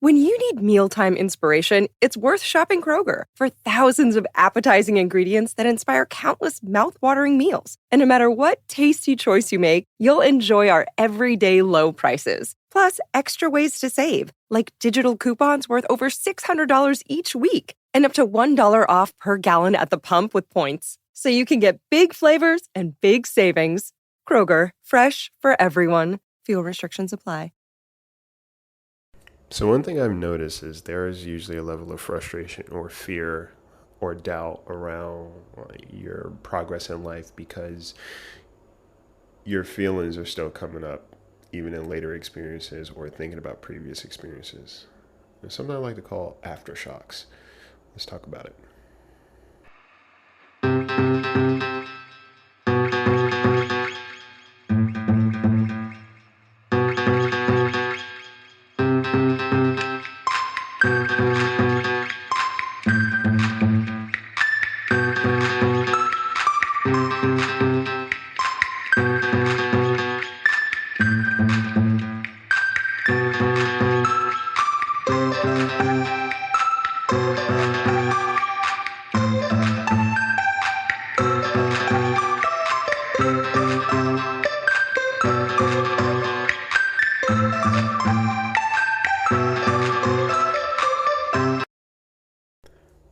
When you need mealtime inspiration, it's worth shopping Kroger for thousands of appetizing ingredients that inspire countless mouthwatering meals. And no matter what tasty choice you make, you'll enjoy our everyday low prices. Plus, extra ways to save, like digital coupons worth over $600 each week and up to $1 off per gallon at the pump with points. So you can get big flavors and big savings. Kroger, fresh for everyone. Fuel restrictions apply. So one thing I've noticed is there is usually a level of frustration or fear or doubt around your progress in life because your feelings are still coming up even in later experiences or thinking about previous experiences. There's something I like to call aftershocks. Let's talk about it.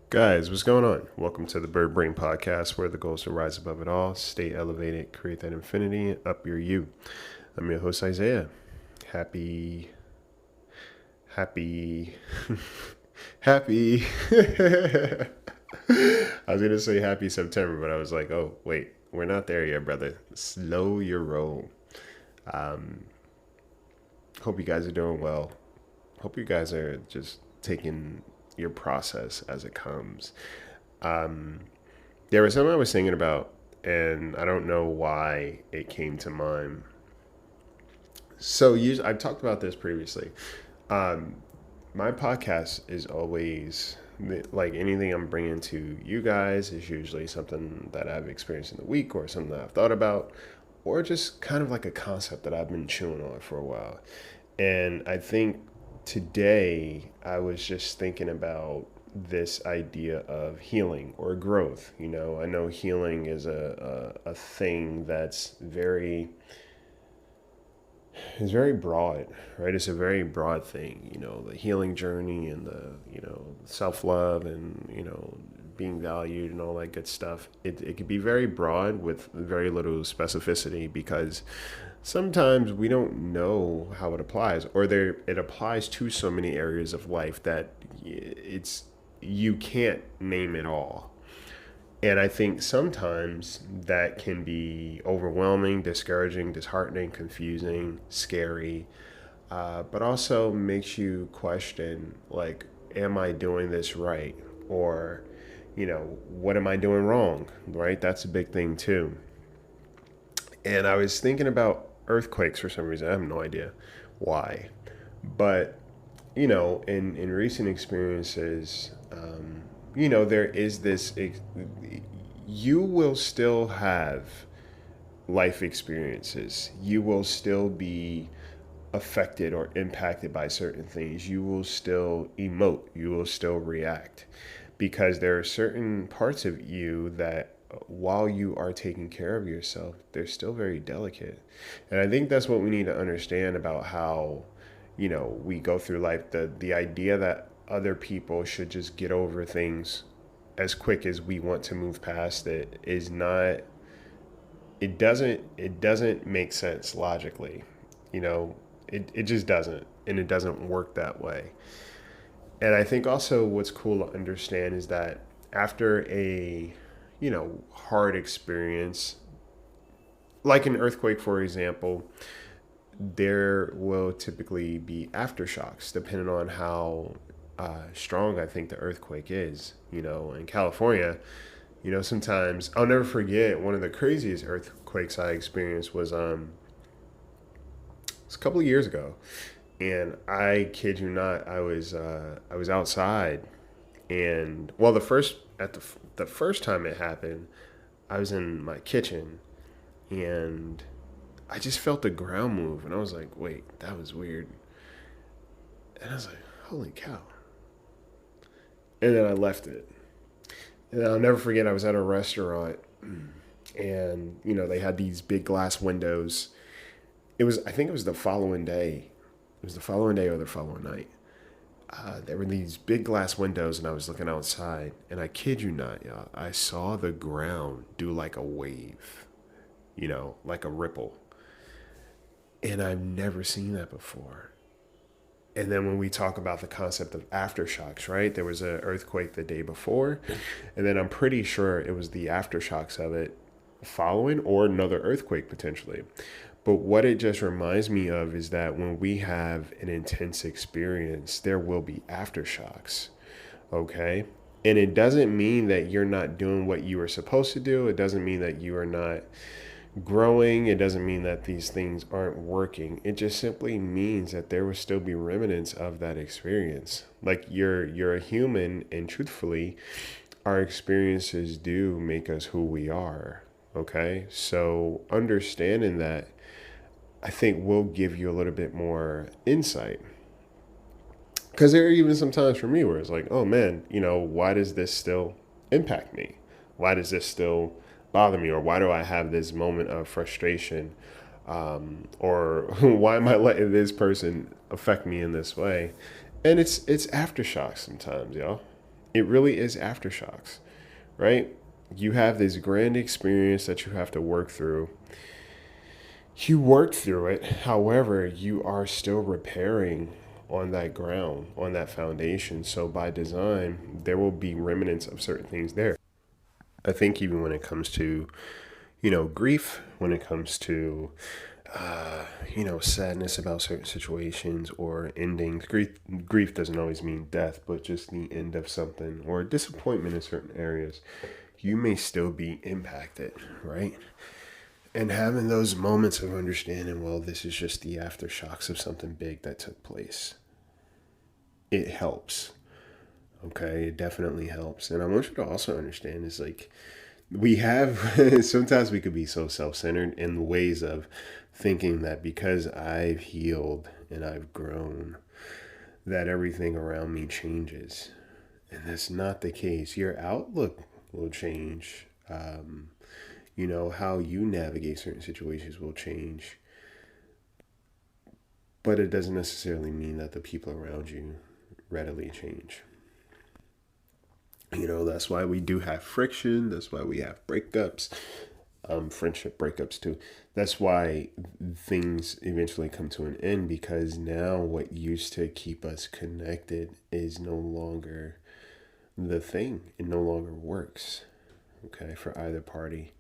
Guys, what's going on? Welcome to the Bird Brain Podcast, where the goal is to rise above it all, stay elevated, create that infinity, up your you. I'm your host, Isaiah. Happy. I was going to say happy September, but I was like, oh, wait, we're not there yet, brother. Slow your roll. Hope you guys are doing well. Hope you guys are just taking your process as it comes. There was something I was thinking about, and I don't know why it came to mind. So I've talked about this previously. My podcast is always like anything I'm bringing to you guys is usually something that I've experienced in the week or something that I've thought about, or just kind of like a concept that I've been chewing on for a while. And I think today I was just thinking about this idea of healing or growth. You know, I know healing is a thing that's very broad, right? It's a very broad thing, you know, the healing journey and the, self-love and, being valued and all that good stuff. It could be very broad with very little specificity because sometimes we don't know how it applies, or it applies to so many areas of life that you can't name it all. And I think sometimes that can be overwhelming, discouraging, disheartening, confusing, scary, but also makes you question, like, am I doing this right? Or, what am I doing wrong, right? That's a big thing too. And I was thinking about earthquakes for some reason. I have no idea why. But, in recent experiences, there is this, you will still have life experiences. You will still be affected or impacted by certain things. You will still emote. You will still react because there are certain parts of you that while you are taking care of yourself, they're still very delicate. And I think that's what we need to understand about how, we go through life. The idea that other people should just get over things as quick as we want to move past it is not, it doesn't make sense logically. It just doesn't, and it doesn't work that way. And I think also what's cool to understand is that after a, hard experience, like an earthquake, for example, there will typically be aftershocks depending on how strong I think the earthquake is. In California, sometimes I'll never forget one of the craziest earthquakes I experienced was a couple of years ago, and I kid you not, I was outside, and well, the first time it happened, I was in my kitchen, and I just felt the ground move, and I was like, wait, that was weird. And I was like, holy cow. And then I left it. And I'll never forget, I was at a restaurant and, they had these big glass windows. I think it was the following day. It was the following day or the following night. There were these big glass windows, and I was looking outside, and I kid you not, y'all, I saw the ground do like a wave, like a ripple. And I've never seen that before. And then when we talk about the concept of aftershocks, right? There was an earthquake the day before, and then I'm pretty sure it was the aftershocks of it following, or another earthquake potentially. But what it just reminds me of is that when we have an intense experience, there will be aftershocks, okay? And it doesn't mean that you're not doing what you were supposed to do. It doesn't mean that you are not growing. It doesn't mean that these things aren't working. It just simply means that there will still be remnants of that experience. Like you're a human, and truthfully, our experiences do make us who we are. Okay? So understanding that, I think, will give you a little bit more insight. Because there are even some times for me where it's like, oh man, why does this still impact me? Why does this still bother me? Or why do I have this moment of frustration? Or why am I letting this person affect me in this way? And it's aftershocks sometimes, y'all. It really is aftershocks, right? You have this grand experience that you have to work through. You work through it. However, you are still repairing on that ground, on that foundation. So by design, there will be remnants of certain things there. I think even when it comes to, grief, when it comes to, sadness about certain situations or endings, grief doesn't always mean death, but just the end of something or disappointment in certain areas, you may still be impacted, right? And having those moments of understanding, well, this is just the aftershocks of something big that took place. It helps. Okay, it definitely helps. And I want you to also understand is like, we have, sometimes we could be so self-centered in the ways of thinking that because I've healed and I've grown, that everything around me changes. And that's not the case. Your outlook will change. How you navigate certain situations will change. But it doesn't necessarily mean that the people around you readily change. That's why we do have friction. That's why we have breakups, friendship breakups too. That's why things eventually come to an end, because now what used to keep us connected is no longer the thing. It no longer works, okay, for either party.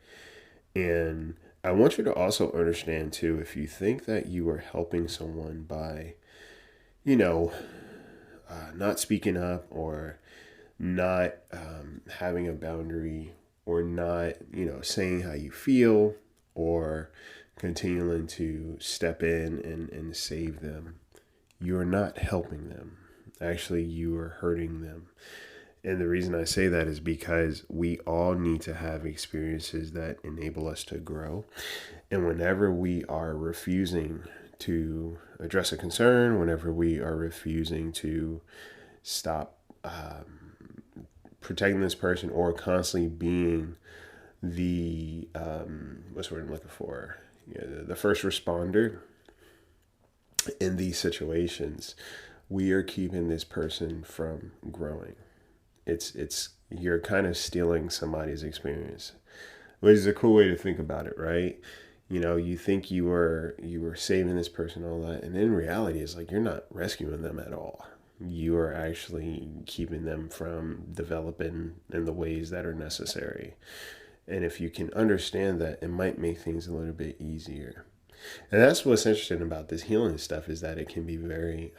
And I want you to also understand too, if you think that you are helping someone by, not speaking up or not having a boundary or not, saying how you feel or continuing to step in and save them, you're not helping them. Actually, you are hurting them. And the reason I say that is because we all need to have experiences that enable us to grow. And whenever we are refusing to address a concern, whenever we are refusing to stop protecting this person or constantly being the, what's the word I'm looking for? The first responder in these situations, we are keeping this person from growing. It's you're kind of stealing somebody's experience, which is a cool way to think about it, right? You think you were saving this person, all that, and in reality, it's like you're not rescuing them at all. You are actually keeping them from developing in the ways that are necessary. And if you can understand that, it might make things a little bit easier. And that's what's interesting about this healing stuff, is that it can be very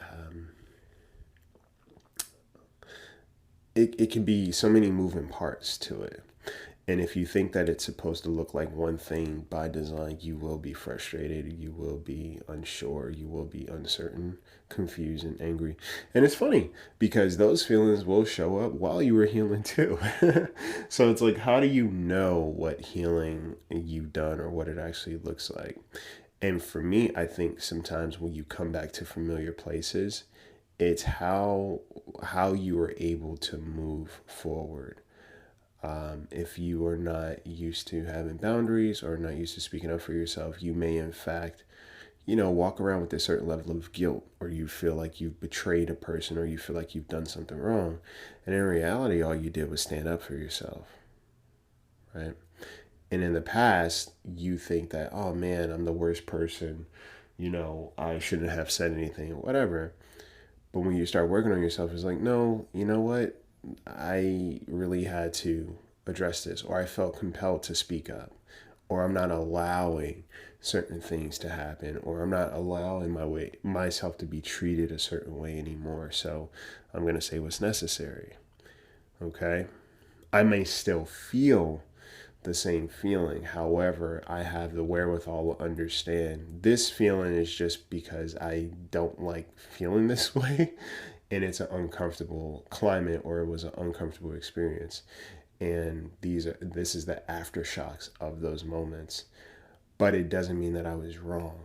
it can be so many moving parts to it. And if you think that it's supposed to look like one thing by design, you will be frustrated, you will be unsure, you will be uncertain, confused, and angry. And it's funny because those feelings will show up while you were healing too. So it's like, how do you know what healing you've done or what it actually looks like? And for me, I think sometimes when you come back to familiar places, It's how you are able to move forward. If you are not used to having boundaries or not used to speaking up for yourself, you may in fact, walk around with a certain level of guilt, or you feel like you've betrayed a person, or you feel like you've done something wrong. And in reality, all you did was stand up for yourself, right? And in the past, you think that, oh man, I'm the worst person. I shouldn't have said anything, or whatever. But when you start working on yourself, it's like, no, you know what? I really had to address this, or I felt compelled to speak up, or I'm not allowing certain things to happen, or I'm not allowing myself to be treated a certain way anymore. So I'm going to say what's necessary. Okay. I may still feel the same feeling. However, I have the wherewithal to understand this feeling is just because I don't like feeling this way, and it's an uncomfortable climate, or it was an uncomfortable experience. And this is the aftershocks of those moments. But it doesn't mean that I was wrong.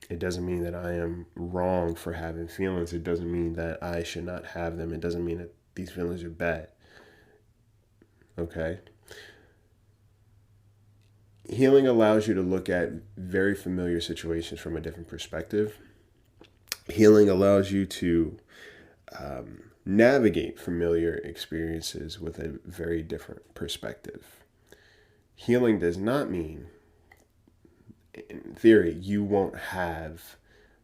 It doesn't mean that I am wrong for having feelings. It doesn't mean that I should not have them. It doesn't mean that these feelings are bad. Okay? Healing allows you to look at very familiar situations from a different perspective. Healing allows you to navigate familiar experiences with a very different perspective. Healing does not mean, in theory, you won't have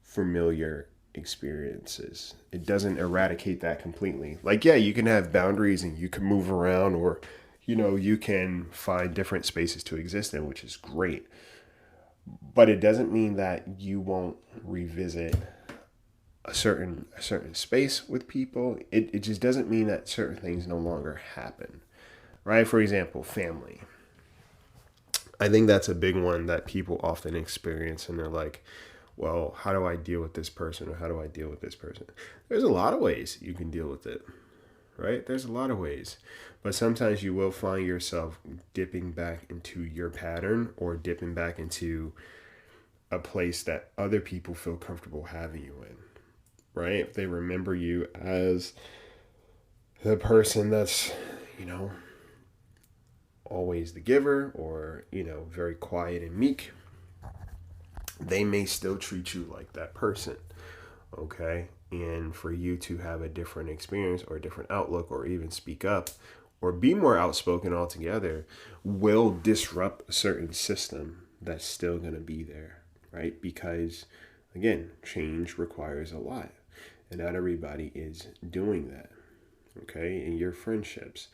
familiar experiences. It doesn't eradicate that completely. Like, yeah, you can have boundaries and you can move around, or you can find different spaces to exist in, which is great. But it doesn't mean that you won't revisit a certain space with people. It just doesn't mean that certain things no longer happen. Right? For example, family. I think that's a big one that people often experience, and they're like, well, how do I deal with this person, or how do I deal with this person? There's a lot of ways you can deal with it, right? There's a lot of ways. But sometimes you will find yourself dipping back into your pattern, or dipping back into a place that other people feel comfortable having you in, right? If they remember you as the person that's, you know, always the giver, or, very quiet and meek, they may still treat you like that person. Okay. And for you to have a different experience, or a different outlook, or even speak up, or be more outspoken altogether, will disrupt a certain system that's still going to be there, right? Because, again, change requires a lot, and not everybody is doing that. Okay. In your friendships,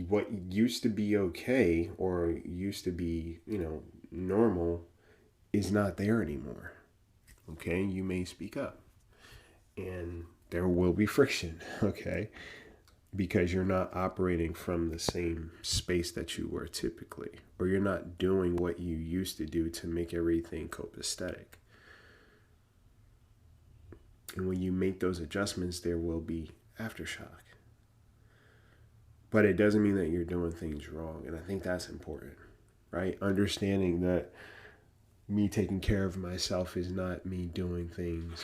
what used to be okay, or used to be, normal, is not there anymore. Okay. You may speak up, and there will be friction. Okay. Because you're not operating from the same space that you were typically, or you're not doing what you used to do to make everything copacetic. And when you make those adjustments, there will be aftershock. But it doesn't mean that you're doing things wrong. And I think that's important, right? Understanding that me taking care of myself is not me doing things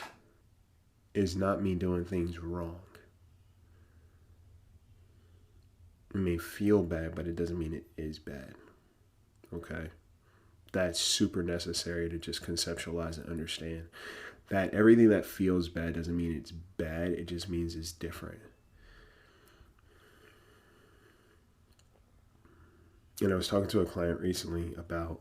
wrong. It may feel bad, but it doesn't mean it is bad. Okay? That's super necessary to just conceptualize and understand. That everything that feels bad doesn't mean it's bad. It just means it's different. I was talking to a client recently about,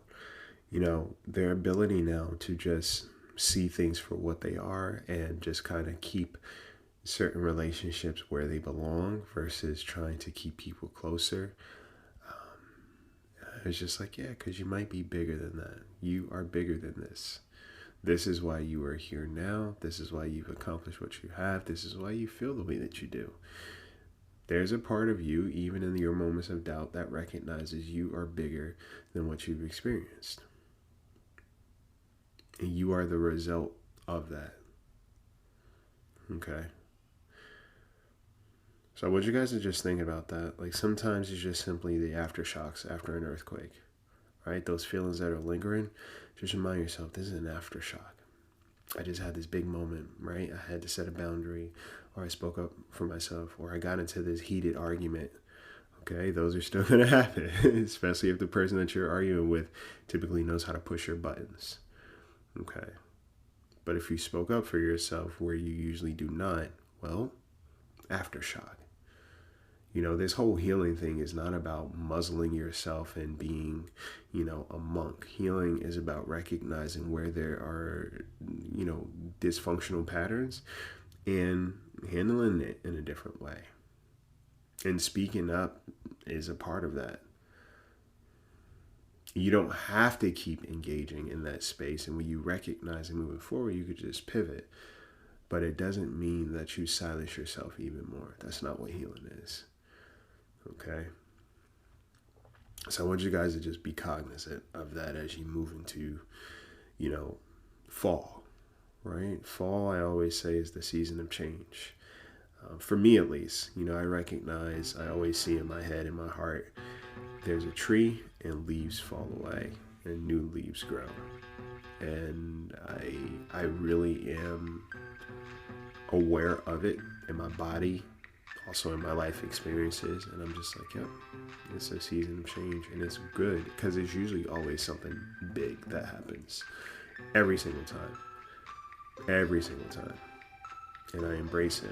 their ability now to just see things for what they are, and just kind of keep certain relationships where they belong, versus trying to keep people closer. It's just like, yeah, because you might be bigger than that. You are bigger than this. This is why you are here now. This is why you've accomplished what you have. This is why you feel the way that you do. There's a part of you, even in your moments of doubt, that recognizes you are bigger than what you've experienced. And you are the result of that. Okay? So I want you guys to just think about that. Like, sometimes it's just simply the aftershocks after an earthquake, right? Those feelings that are lingering, just remind yourself, this is an aftershock. I just had this big moment, right? I had to set a boundary, or I spoke up for myself, or I got into this heated argument. Okay, those are still going to happen, especially if the person that you're arguing with typically knows how to push your buttons. Okay, but if you spoke up for yourself where you usually do not, well, aftershock. This whole healing thing is not about muzzling yourself and being, a monk. Healing is about recognizing where there are, dysfunctional patterns and handling it in a different way. And speaking up is a part of that. You don't have to keep engaging in that space. And when you recognize and moving forward, you could just pivot. But it doesn't mean that you silence yourself even more. That's not what healing is. Okay? So I want you guys to just be cognizant of that as you move into, fall, right? Fall, I always say, is the season of change. For me, at least, I recognize, I always see in my head, in my heart, there's a tree and leaves fall away and new leaves grow. And I really am aware of it in my body, also in my life experiences, and I'm just like, yep, it's a season of change, and it's good because it's usually always something big that happens every single time, and I embrace it.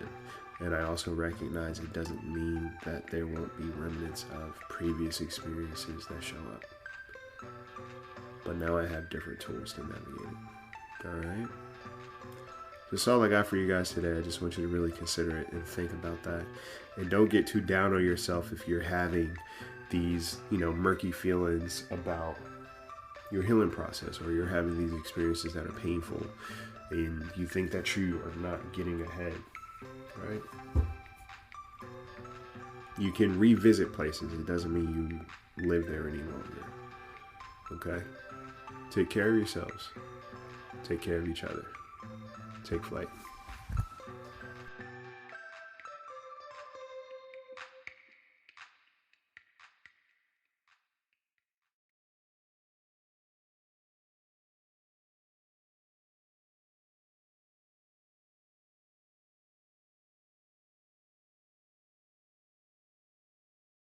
And I also recognize it doesn't mean that there won't be remnants of previous experiences that show up, but now I have different tools to navigate it. All right. That's all I got for you guys today. I just want you to really consider it and think about that. And don't get too down on yourself if you're having these, murky feelings about your healing process, or you're having these experiences that are painful and you think that you are not getting ahead, right? You can revisit places. It doesn't mean you live there any longer. Okay? Take care of yourselves. Take care of each other. Take flight.